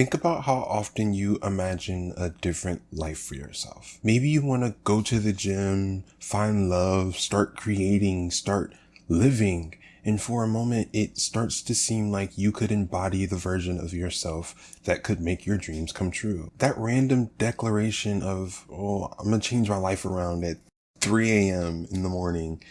Think about how often you imagine a different life for yourself. Maybe you want to go to the gym, find love, start creating, start living. And for a moment, it starts to seem like you could embody the version of yourself that could make your dreams come true. That random declaration of, oh, I'm going to change my life around at 3 a.m. in the morning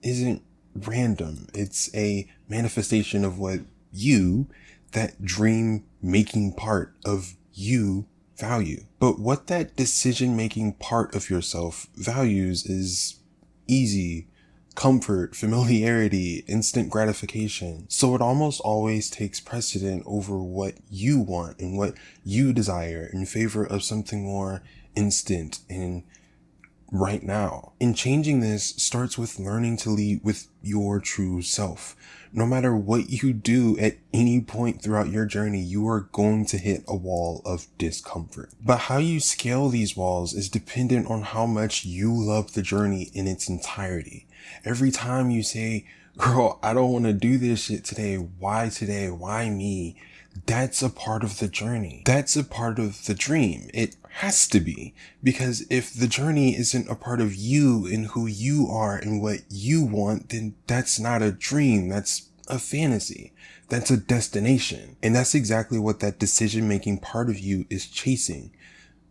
isn't random. It's a manifestation of what you, that dream making part of you, value. But what that decision making part of yourself values is easy, comfort, familiarity, instant gratification. So it almost always takes precedent over what you want and what you desire in favor of something more instant and right now. And changing this starts with learning to lead with your true self. No matter what you do at any point throughout your journey, you are going to hit a wall of discomfort. But how you scale these walls is dependent on how much you love the journey in its entirety. Every time you say, girl, I don't want to do this shit today. Why today? Why me? That's a part of the journey. That's a part of the dream. It has to be, because if the journey isn't a part of you and who you are and what you want, then that's not a dream. That's a fantasy. That's a destination. And that's exactly what that decision-making part of you is chasing.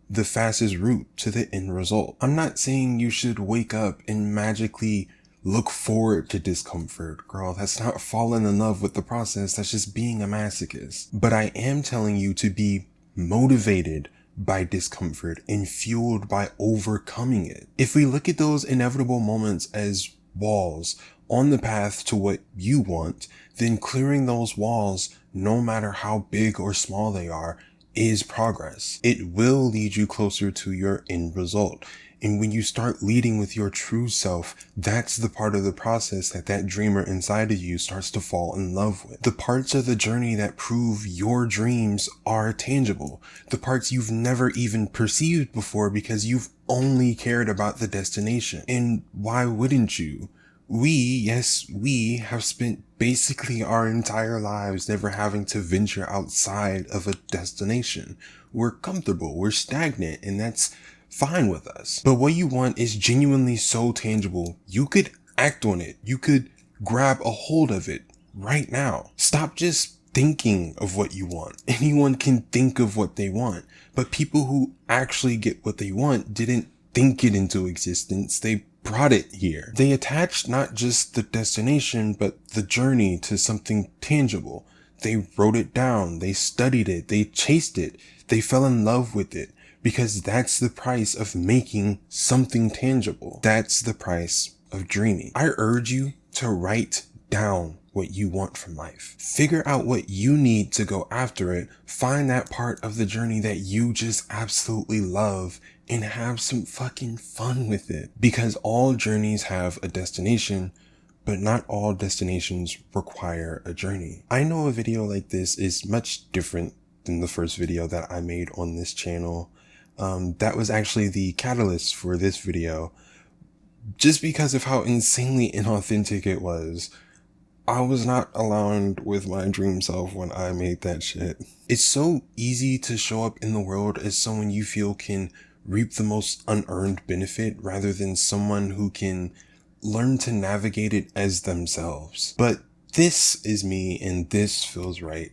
The fastest route to the end result. I'm not saying you should wake up and magically look forward to discomfort. Girl, that's not falling in love with the process. That's just being a masochist. But I am telling you to be motivated by discomfort and fueled by overcoming it. If we look at those inevitable moments as walls on the path to what you want, then clearing those walls, no matter how big or small they are, is progress. It will lead you closer to your end result. And when you start leading with your true self, that's the part of the process that dreamer inside of you starts to fall in love with. The parts of the journey that prove your dreams are tangible. The parts you've never even perceived before because you've only cared about the destination. And why wouldn't you? We have spent basically our entire lives never having to venture outside of a destination. We're comfortable, we're stagnant, and that's fine with us. But what you want is genuinely so tangible, you could act on it. You could grab a hold of it right now. Stop just thinking of what you want. Anyone can think of what they want, but people who actually get what they want didn't think it into existence. They brought it here. They attached not just the destination, but the journey to something tangible. They wrote it down. They studied it. They chased it. They fell in love with it. Because that's the price of making something tangible. That's the price of dreaming. I urge you to write down what you want from life. Figure out what you need to go after it. Find that part of the journey that you just absolutely love and have some fucking fun with it. Because all journeys have a destination, but not all destinations require a journey. I know a video like this is much different than the first video that I made on this channel. That was actually the catalyst for this video. Just because of how insanely inauthentic it was, I was not aligned with my dream self when I made that shit. It's so easy to show up in the world as someone you feel can reap the most unearned benefit rather than someone who can learn to navigate it as themselves. But this is me and this feels right.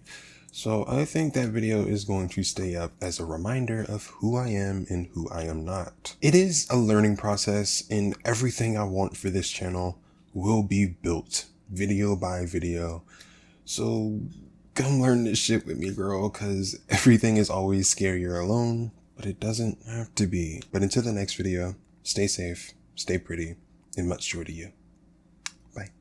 So I think that video is going to stay up as a reminder of who I am and who I am not. It is a learning process, and everything I want for this channel will be built video by video. So come learn this shit with me, girl, because everything is always scarier alone, but it doesn't have to be. But until the next video, stay safe, stay pretty, and much joy to you. Bye.